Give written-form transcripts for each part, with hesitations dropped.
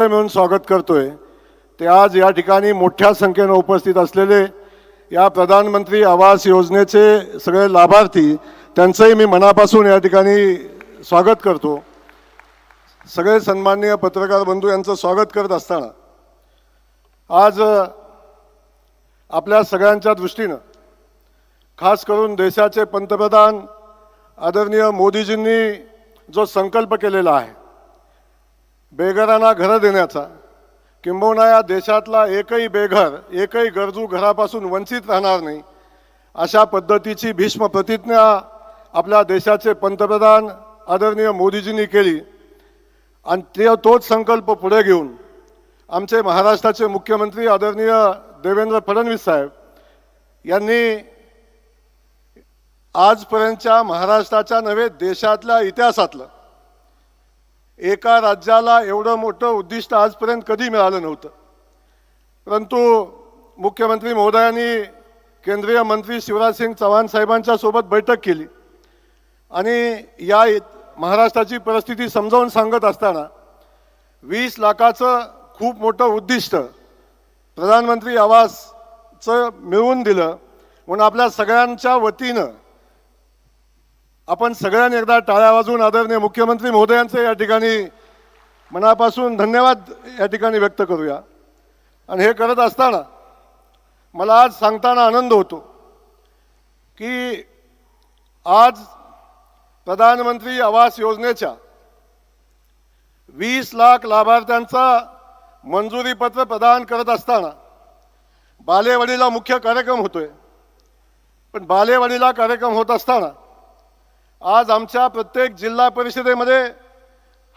मिळून स्वागत करतोय ते आज या ठिकाणी मोठ्या संख्येने उपस्थित असलेले या प्रधानमंत्री आवास योजनेचे सगळे लाभार्थी त्यांचंही मी मनापासून या ठिकाणी स्वागत करतो। सगळे सन्माननीय पत्रकार बंधू यांचं स्वागत करत असताना आज आपल्या सगळ्यांच्या दृष्टीने खास करून देशाचे पंतप्रधान आदरणीय मोदीजींनी जो संकल्प केलेला आहे बेघरांना घरं देण्याचा, किंबहुना या देशातला एकही बेघर एकही गरजू घरापासून वंचित राहणार नाही अशा पद्धतीची भीष्म प्रतिज्ञा आपल्या देशाचे पंतप्रधान आदरणीय मोदीजींनी केली। आणि तोच संकल्प पुढे घेऊन आमचे महाराष्ट्राचे मुख्यमंत्री आदरणीय देवेंद्र फडणवीस साहेब यांनी आजपर्यंतच्या महाराष्ट्राच्या नव्हे देशातल्या इतिहासातलं एका राज्याला एवढं मोठं उद्दिष्ट आजपर्यंत कधी मिळालं नव्हतं। परंतु मुख्यमंत्री महोदयांनी केंद्रीय मंत्री शिवराज सिंग चौहान साहेबांच्या सोबत बैठक केली आणि या महाराष्ट्राची परिस्थिती समजावून सांगत असताना 20 लाखाचं खूप मोठं उद्दिष्ट प्रधानमंत्री आवासचं मिळवून दिलं। म्हणून आपल्या सगळ्यांच्या वतीनं आपण सगळ्यांनी एकदा टाळ्या वाजवून आदरणीय मुख्यमंत्री महोदयांचे या ठिकाणी मनापासून धन्यवाद या ठिकाणी व्यक्त करूया। आणि हे करत असताना मला आज सांगताना आनंद होतो की आज प्रधानमंत्री आवास योजनेच्या 20 लाख लाभार्थ्यांचा मंजुरी पत्र प्रदान करत असताना बालेवाडीला मुख्य कार्यक्रम होतोय। पण बालेवाडीला कार्यक्रम होत असताना आज आमच्या प्रत्येक जिल्हा परिषदेमध्ये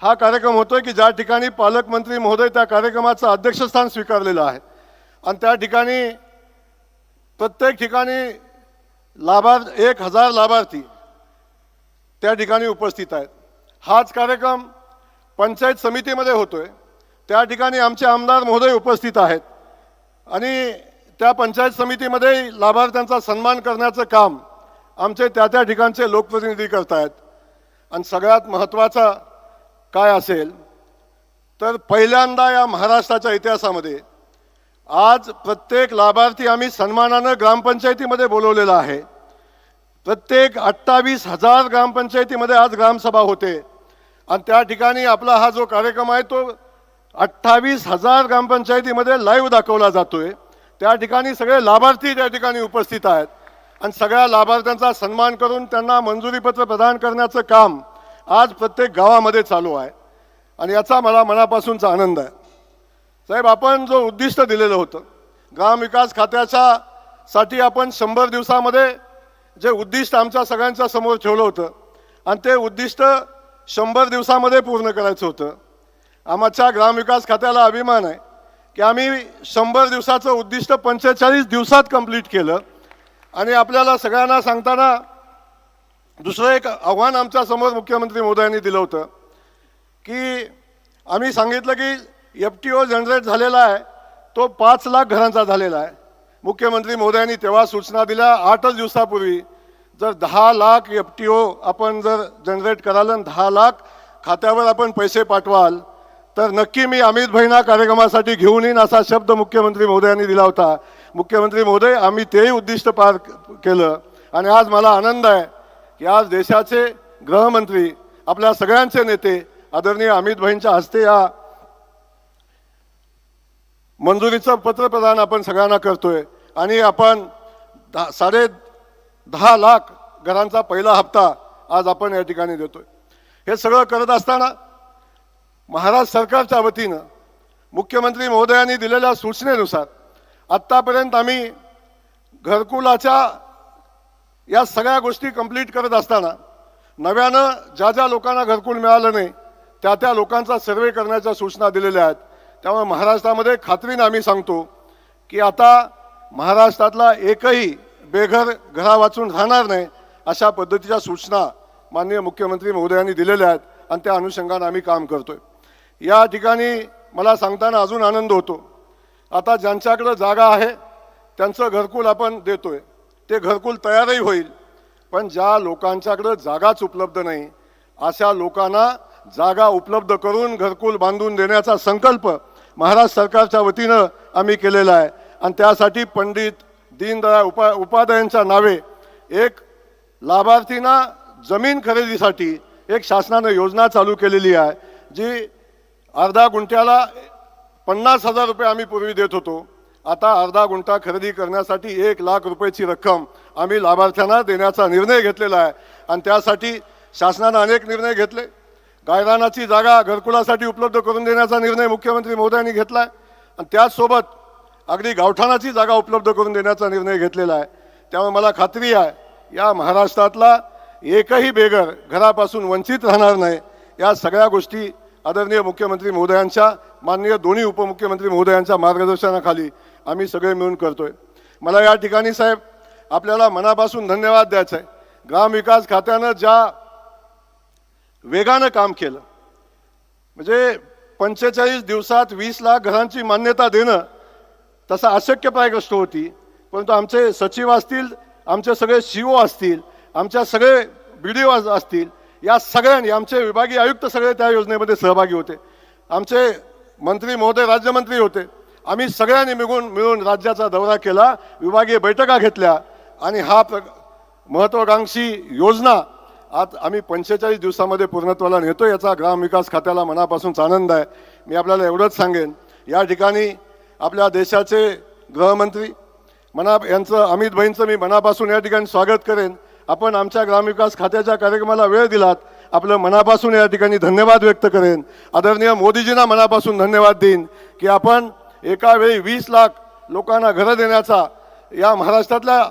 हा कार्यक्रम होतोय की ज्या ठिकाणी पालकमंत्री महोदय त्या कार्यक्रमाचं अध्यक्षस्थान स्वीकारलेलं आहे आणि त्या ठिकाणी प्रत्येक ठिकाणी 1000 लाभार्थी त्या ठिकाणी उपस्थित आहेत। हाच कार्यक्रम पंचायत समितीमध्ये होतोय, त्या ठिकाणी आमचे आमदार महोदय उपस्थित आहेत आणि त्या पंचायत समितीमध्ये लाभार्थ्यांचा सन्मान करण्याचं काम आमचे त्या ठिकाणचे लोकप्रतिनिधी करतायत। आणि सगळ्यात महत्त्वाचा काय असेल तर पहिल्यांदा या महाराष्ट्राच्या इतिहासामध्ये आज प्रत्येक लाभार्थी आम्ही सन्मानानं ग्रामपंचायतीमध्ये बोलवलेला आहे। प्रत्येक 28,000 ग्रामपंचायतीमध्ये आज ग्रामसभा होते आणि त्या ठिकाणी आपला हा जो कार्यक्रम आहे तो 28,000 ग्रामपंचायतीमध्ये लाईव्ह दाखवला जातोय। त्या ठिकाणी सगळे लाभार्थी त्या ठिकाणी उपस्थित आहेत आणि सगळ्या लाभार्थ्यांचा सन्मान करून त्यांना मंजुरीपत्र प्रदान करण्याचं काम आज प्रत्येक गावामध्ये चालू आहे आणि याचा मला मनापासूनचा आनंद आहे। साहेब, आपण जो उद्दिष्ट दिलेलं होतं ग्रामविकास खात्याच्या साठी आपण 100 दिवसामध्ये जे उद्दिष्ट आमच्या सगळ्यांच्या समोर ठेवलं होतं आणि ते उद्दिष्ट 100 दिवसामध्ये पूर्ण करायचं होतं। आमच्या ग्रामविकास खात्याला अभिमान आहे की आम्ही 100 दिवसाचं उद्दिष्ट 45 दिवसात कंप्लीट केलं। आणि आपल्याला सगळ्यांना सांगताना दुसरं एक आव्हान आमच्या समोर मुख्यमंत्री महोदयांनी दिलं होतं की आम्ही सांगितलं की FTO जनरेट झालेला आहे तो 5 लाख घरांचा झालेला आहे। मुख्यमंत्री महोदयांनी तेव्हा सूचना दिल्या 8 दिवसापूर्वी जर 10 लाख FTO आपण जर जनरेट कराल आणि 10 लाख खात्यावर आपण पैसे पाठवाल तर नक्की मी अमित भाईंना कार्यक्रमासाठी घेऊन येईन असा शब्द मुख्यमंत्री महोदयांनी दिला होता। मुख्यमंत्री महोदय, आम्ही तेही उद्दिष्ट पार केलं आणि आज मला आनंद आहे की आज देशाचे गृहमंत्री आपल्या सगळ्यांचे नेते आदरणीय अमित भाईंच्या हस्ते या मंजुरीचं पत्र प्रदान आपण सगळ्यांना करतोय आणि आपण 10.5 लाख घरांचा पहिला हप्ता आज आपण या ठिकाणी देतोय। हे सगळं करत असताना महाराष्ट्र सरकारच्या वतीनं मुख्यमंत्री महोदयांनी दिलेल्या सूचनेनुसार आत्तापर्यंत आम्ही घरकुलाच्या या सगळ्या गोष्टी कंप्लीट करत असताना नव्यानं ज्या लोकांना घरकुल मिळालं नाही त्या लोकांचा सर्वे करण्याच्या सूचना दिलेल्या आहेत। त्यामुळे महाराष्ट्रामध्ये खात्रीने आम्ही सांगतो की आता महाराष्ट्रातला एकही बेघर घरा वाचून राहणार नाही अशा पद्धतीच्या सूचना माननीय मुख्यमंत्री महोदयांनी दिलेल्या आहेत आणि त्या अनुषंगाने आम्ही काम करतोय। या ठिकाणी मला सांगताना अजून आनंद होतो, आता ज्यांच्याकडे जागा आहे त्यांचं घरकुल आपण देतोय, ते घरकुल तयारही होईल। पण ज्या लोकांच्याकडे जागाच उपलब्ध नाही अशा लोकांना जागा उपलब्ध करून घरकुल बांधून देण्याचा संकल्प महाराष्ट्र सरकारच्या वतीनं आम्ही केलेला आहे आणि त्यासाठी पंडित दीनदयाळ उपाध्यायांच्या नावे एक लाभार्थींना जमीन खरेदीसाठी एक शासनानं योजना चालू केलेली आहे, जी अर्धा गुंठ्याला 50,000 रुपये आम्ही पूर्वी देत होतो. आता अर्धा गुंठा खरेदी करण्यासाठी 1,00,000 रुपयाची रक्कम आम्ही लाभार्थ्यांना देण्याचा निर्णय घेतलेला आहे आणि त्यासाठी शासनानं अनेक निर्णय घेतले. गायरानाची जागा घरकुलासाठी उपलब्ध करून देण्याचा निर्णय मुख्यमंत्री महोदयांनी घेतला आहे आणि त्याचसोबत अगदी गावठाणाची जागा उपलब्ध करून देण्याचा निर्णय घेतलेला आहे. त्यामुळे मला खात्री आहे या महाराष्ट्रातला एकही बेघर घरापासून वंचित राहणार नाही. या सगळ्या गोष्टी आदरणीय मुख्यमंत्री महोदयांच्या, माननीय दोन्ही उपमुख्यमंत्री महोदयांच्या मार्गदर्शनाखाली आम्ही सगळे मिळून करतोय. मला या ठिकाणी साहेब आपल्याला मनापासून धन्यवाद द्यायचा आहे. ग्रामविकास खात्यानं ज्या वेगानं काम केलं, म्हणजे 45 दिवसात 20 लाख घरांची मान्यता देणं तसं अशक्यप्राय गोष्ट होती. परंतु आमचे सचिव असतील, आमचे सगळे CO असतील, आमच्या सगळे BDO असतील, या सगळ्यांनी, आमचे विभागीय आयुक्त सगळे त्या योजनेमध्ये सहभागी होते, आमचे मंत्री महोदय राज्यमंत्री होते. आम्ही सगळ्यांनी मिळून राज्याचा दौरा केला, विभागीय बैठका घेतल्या आणि हा महत्त्वाकांक्षी योजना आज आम्ही 45 दिवसामध्ये पूर्णत्वाला नेतो. याचा ग्रामविकास खात्याला मनापासून आनंद आहे. मी आपल्याला एवढंच सांगेन, या ठिकाणी आपल्या देशाचे गृहमंत्री यांचं, अमित भाईंचं मी मनापासून या ठिकाणी स्वागत करेन. आपण आमच्या ग्रामविकास खात्याच्या कार्यक्रमाला वेळ दिलात, आपलं मनापासून या ठिकाणी धन्यवाद व्यक्त करेन. आदरणीय मोदीजींना मनापासून धन्यवाद देईन की आपण एका वेळी 20 लाख लोकांना घरं देण्याचा, या महाराष्ट्रातल्या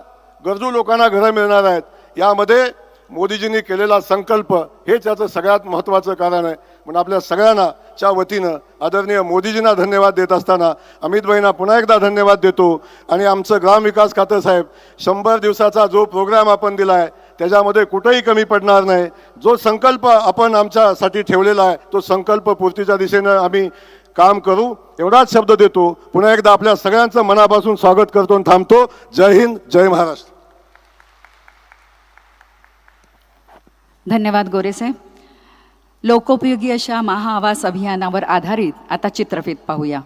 गरजू लोकांना घरं मिळणार आहेत, यामध्ये मोदीजींनी केलेला संकल्प हेच याचं सगळ्यात महत्त्वाचं कारण आहे. म्हणून आपल्या सगळ्यांना च्या वतीनं आदरणीय मोदीजींना धन्यवाद देत असताना अमित भाईंना पुन्हा एकदा धन्यवाद देतो. आणि आमचं ग्रामविकास खातं साहेब 100 दिवसाचा जो प्रोग्राम आपण दिला आहे त्याच्यामध्ये कुठेही कमी पडणार नाही. जो संकल्प आपण आमच्यासाठी ठेवलेला आहे तो संकल्प पूर्तीच्या दिशेनं आम्ही काम करू, एवढाच शब्द देतो. पुन्हा एकदा आपल्या सगळ्यांचं मनापासून स्वागत करतो आणि थांबतो. जय हिंद, जय महाराष्ट्र. धन्यवाद गोरेसाहेब. लोकोपयोगी अशा महाआवास अभियानावर आधारित आता चित्रफित पाहूया.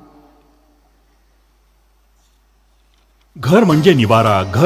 घर म्हणजे निवारा, घर